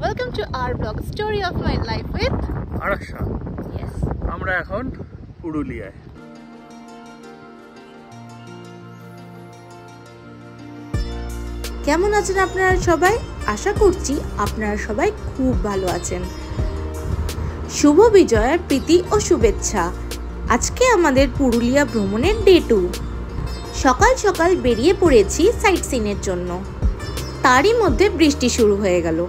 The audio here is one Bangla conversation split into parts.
Welcome to our vlog, story of my life with Araksha. Yes. আমরা এখন পুরুলিয়ায়। কেমন আছেন আপনারা সবাই? আশা করছি আপনারা সবাই খুব ভালো আছেন। শুভ বিজয়ার প্রীতি ও শুভেচ্ছা। আজকে আমাদের পুরুলিয়া ভ্রমণের ডে 2। সকাল সকাল বেরিয়ে পড়েছি সাইট সিনের জন্য, তারই মধ্যে বৃষ্টি শুরু হয়ে গেল।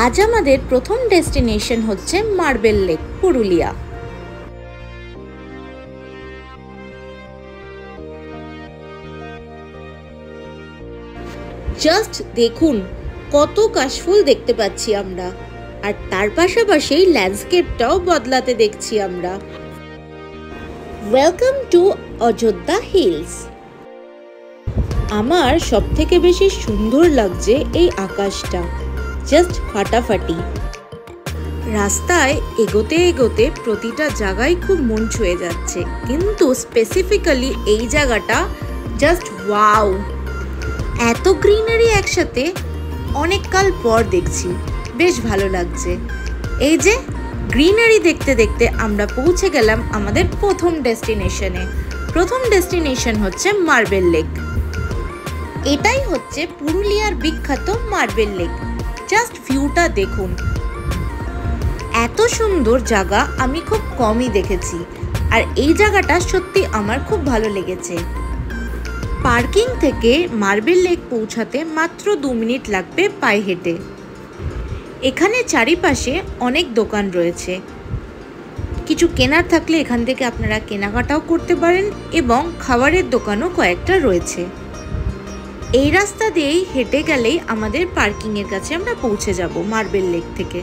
আজ আমাদের প্রথম ডেস্টিনেশন হচ্ছে মার্বেল লেক, পুরুলিয়া। জাস্ট দেখুন কত কাশফুল দেখতে পাচ্ছি আমরা, আর তার পাশাপাশি ল্যান্ডস্কেপটাও বদলাতে দেখছি আমরা। Welcome to Ayodhya hills. আমার সবথেকে বেশি সুন্দর লাগছে এই আকাশটা, জাস্ট ফাটাফাটি। রাস্তায় এগোতে এগোতে প্রতিটা জায়গায় খুব মন ছুঁয়ে যাচ্ছে, কিন্তু স্পেসিফিক্যালি এই জায়গাটা জাস্ট ওয়াও। এত গ্রিনারি একসাথে অনেক কাল পর দেখছি, বেশ ভালো লাগছে। এই যে গ্রিনারি দেখতে দেখতে আমরা পৌঁছে গেলাম আমাদের প্রথম ডেস্টিনেশনে। প্রথম ডেস্টিনেশন হচ্ছে মার্বেল লেক। এটাই হচ্ছে পুরুলিয়ার বিখ্যাত মার্বেল লেক। জাস্ট ভিউটা দেখুন, এত সুন্দর জায়গা আমি খুব কমই দেখেছি, আর এই জায়গাটা সত্যি আমার খুব ভালো লেগেছে। পার্কিং থেকে মার্বেল লেক পৌঁছাতে মাত্র 2 মিনিট লাগবে পায়ে হেঁটে। এখানে চারিপাশে অনেক দোকান রয়েছে, কিছু কেনার থাকলে এখান থেকে আপনারা কেনাকাটাও করতে পারেন, এবং খাবারের দোকানও কয়েকটা রয়েছে। এই রাস্তা দিয়েই হেঁটে গেলেই আমাদের পার্কিংয়ের কাছে আমরা পৌঁছে যাব মার্বেল লেক থেকে।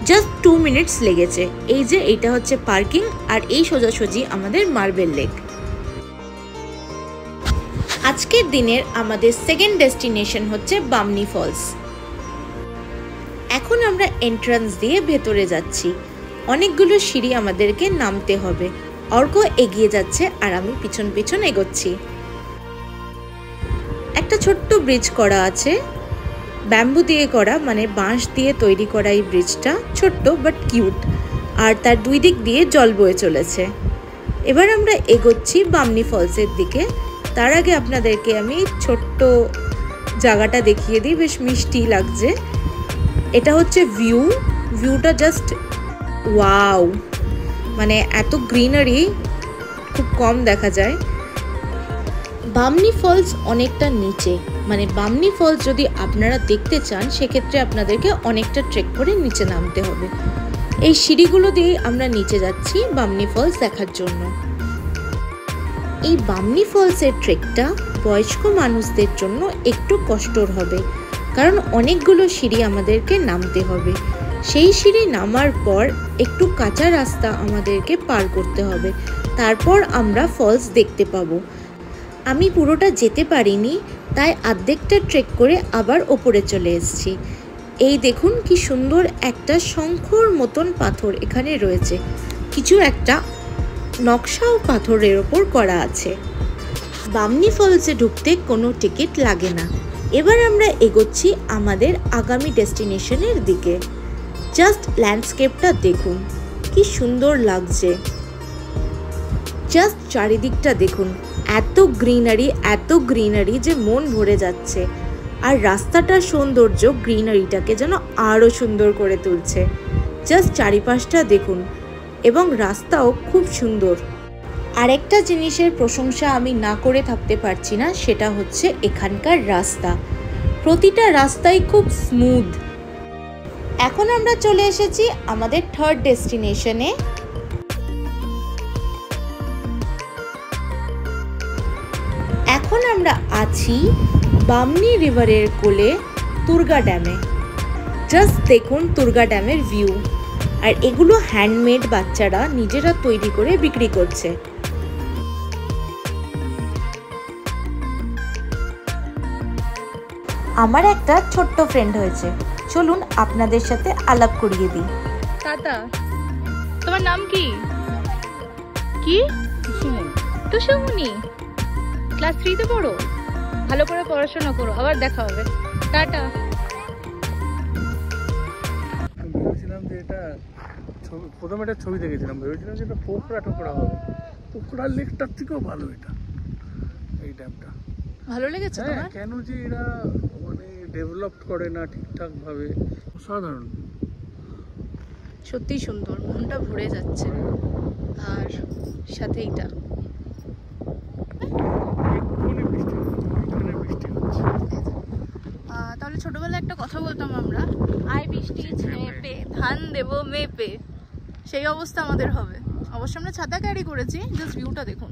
জাস্ট 2 মিনিটস লেগেছে। এই যে এইটা হচ্ছে পার্কিং, আর এই সোজাসুজি আমাদের মার্বেল লেক। আজকের দিনের আমাদের সেকেন্ড ডেস্টিনেশন হচ্ছে বামনি ফলস। এখন আমরা এন্ট্রান্স দিয়ে ভেতরে যাচ্ছি। অনেকগুলো সিঁড়ি আমাদেরকে নামতে হবে। অর্ক এগিয়ে যাচ্ছে আর আমি পিছন পিছন এগোচ্ছি। একটা ছোট্ট ব্রিজ করা আছে, ব্যাম্বু দিয়ে করা, মানে বাঁশ দিয়ে তৈরি করা। এই ব্রিজটা ছোট্ট বাট কিউট, আর তার দুই দিক দিয়ে জল বয়ে চলেছে। এবার আমরা এগোচ্ছি বামনি ফলসের দিকে। তার আগে আপনাদেরকে আমি ছোট্ট জায়গাটা দেখিয়ে দিই, বেশ মিষ্টি লাগছে। এটা হচ্ছে ভিউটা জাস্ট ওয়াও, মানে এত গ্রিনারি খুব কম দেখা যায়। বামনি ফলস অনেকটা নিচে, মানে বামনি ফলস যদি আপনারা দেখতে চান সেক্ষেত্রে আপনাদেরকে অনেকটা ট্রেক করে নিচে নামতে হবে। এই সিঁড়িগুলো দিয়ে আমরা নিচে যাচ্ছি বামনি ফলস দেখার জন্য। এই বামনি ফলসের ট্রেকটা বয়স্ক মানুষদের জন্য একটু কষ্টর হবে, কারণ অনেকগুলো সিঁড়ি আমাদেরকে নামতে হবে। সেই সিঁড়ি নামার পর একটু কাঁচা রাস্তা আমাদেরকে পার করতে হবে, তারপর আমরা ফলস দেখতে পাবো। আমি পুরোটা যেতে পারিনি, তাই অর্ধেকটা ট্রেক করে আবার ওপরে চলে এসেছি। এই দেখুন কি সুন্দর একটা শঙ্খর মতন পাথর এখানে রয়েছে, কিছু একটা নকশাও পাথরের ওপর করা আছে। বামনি ফলসে ঢুকতে কোনো টিকিট লাগে না। এবার আমরা এগোচ্ছি আমাদের আগামী ডেস্টিনেশনের দিকে। জাস্ট ল্যান্ডস্কেপটা দেখুন কি সুন্দর লাগছে। জাস্ট চারিদিকটা দেখুন, এত গ্রিনারি যে মন ভরে যাচ্ছে। আর রাস্তাটার সৌন্দর্য গ্রিনারিটাকে যেন আরও সুন্দর করে তুলছে। জাস্ট চারিপাশটা দেখুন, এবং রাস্তাও খুব সুন্দর। আরেকটা জিনিসের প্রশংসা আমি না করে থাকতে পারছি না, সেটা হচ্ছে এখানকার রাস্তা। প্রতিটা রাস্তাই খুব স্মুথ। এখন আমরা চলে এসেছি আমাদের থার্ড ডেস্টিনেশনে। এখন আমরা আছি বামনি রিভারের কোলে তুর্গা ড্যামে। জাস্ট দেখুন তুর্গা ড্যামের ভিউ, আর এগুলো হ্যান্ডমেড, বাচ্চারা নিজেরা তৈরি করে বিক্রি করছে। আমার একটা ছোট্ট ফ্রেন্ড হয়েছে, চলুন আপনাদের সাথে আলাপ করিয়ে দিই। টাটা। তোমার নাম কি? কি? তুষুমনি। ক্লাস 3-তে পড়ো? ভালো করে পড়াশোনা করো, আবার দেখা হবে। টাটা। প্রথমে একটা ছবি দেখেছিলাম, ভেবেছিলাম যে এটা পোখরা টোকরা হবে। পোখরা লেকটার থেকেও ভালো এটা, এই ড্যামটা ভালো লেগেছে তোমার? কেন যে এরা মানে ডেভেলপ করে না ঠিকঠাক ভাবে, অসাধারণ। সত্যি সুন্দর, মনটা ভরে যাচ্ছে। আর সাথে এইটা এক্ষুনি বৃষ্টি হচ্ছে, এখানে বৃষ্টি হচ্ছে। তাহলে ছোটবেলায় একটা কথা বলতাম আমরা, আই বৃষ্টি মেপে ধান দেবো মেপে, সেই অবস্থা আমাদের হবে। অবশ্য আমরা ছাতা ক্যারি করেছি, জাস্ট ভিউটা দেখুন।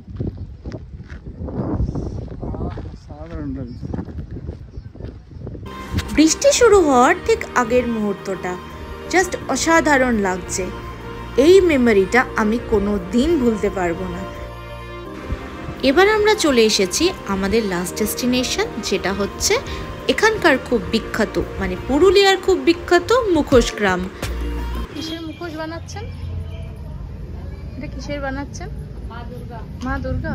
সাধারণ লাগছে। বৃষ্টি শুরু হওয়ার ঠিক আগের মুহূর্তটা জাস্ট অসাধারণ লাগছে। এই মেমোরিটা আমি কোনো দিন ভুলতে পারবো না। এবার আমরা চলে এসেছি আমাদের লাস্ট ডেস্টিনেশন, যেটা হচ্ছে এখানকার খুব বিখ্যাত, মানে পুরুলিয়ার খুব বিখ্যাত মুখোশ গ্রাম। কিসের মুখোশ বানাচ্ছেন? এটা কিসের বানাচ্ছেন? মা দুর্গা।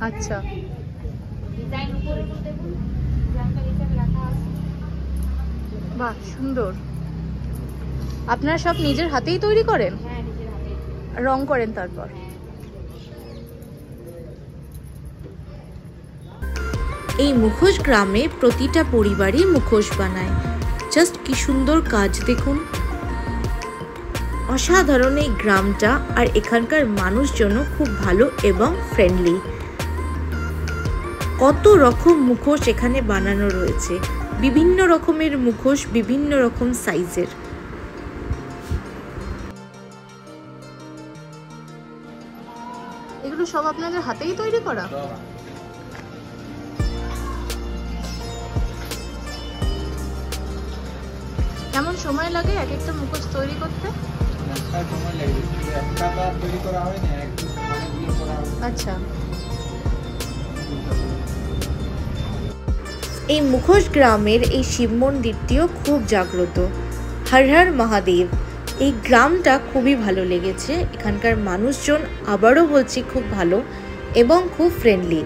আচ্ছা, বাহ সুন্দর। আপনারা সব নিজের হাতেই তৈরি করেন? রং করেন তারপর? এই মুখোশ গ্রামে প্রতিটা পরিবারই মুখোশ বানায়। জাস্ট কি সুন্দর কাজ দেখুন। অসাধারণ এই গ্রামটা, আর এখানকার মানুষজনও খুব ভালো এবং ফ্রেন্ডলি। কত রকম মুখোশ এখানে বানানো রয়েছে, বিভিন্ন রকমের মুখোশ, বিভিন্ন রকম সাইজের। এগুলো সব আপনাদের হাতেই তৈরি করা? কেমন সময় লাগে এক একটা মুখোশ তৈরি করতে? আচ্ছা, এই মুখোশ গ্রামের এই শিব মন্দিরটিও খুব জাগ্রত। হর হর মহাদেব। এই গ্রামটা খুবই ভালো লেগেছে। এখানকার মানুষজন, আবারও বলছি, খুব ভালো এবং খুব ফ্রেন্ডলি।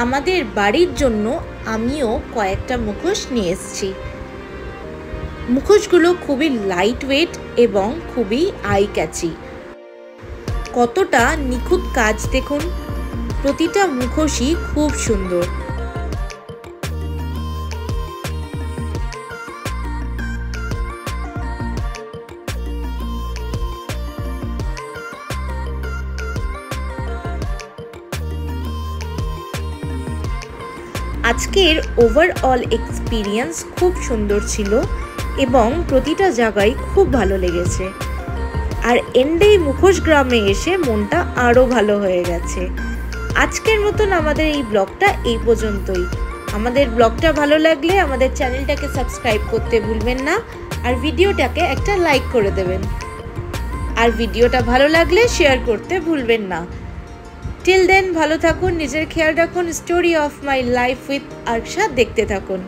আমাদের বাড়ির জন্য আমিও কয়েকটা মুখোশ নিয়ে এসেছি। মুখোশগুলো খুবই লাইট ওয়েট এবং খুবই আই ক্যাচি। কতটা নিখুঁত কাজ দেখুন, প্রতিটা মুখোশই খুব সুন্দর। আজকের ওভারঅল এক্সপিরিয়েন্স খুব সুন্দর ছিল এবং প্রতিটা জায়গায় খুব ভালো লেগেছে। আর এন্ডে মুখোশ গ্রামে এসে মনটা আরও ভালো হয়ে গেছে। আজকের মতন আমাদের এই ব্লগটা এই পর্যন্তই। আমাদের ব্লগটা ভালো লাগলে আমাদের চ্যানেলটাকে সাবস্ক্রাইব করতে ভুলবেন না, আর ভিডিওটাকে একটা লাইক করে দেবেন। আর ভিডিওটা ভালো লাগলে শেয়ার করতে ভুলবেন না। টিল দেন ভালো থাকুন, নিজের খেয়াল রাখুন। Story of my life with ARSA দেখতে থাকুন।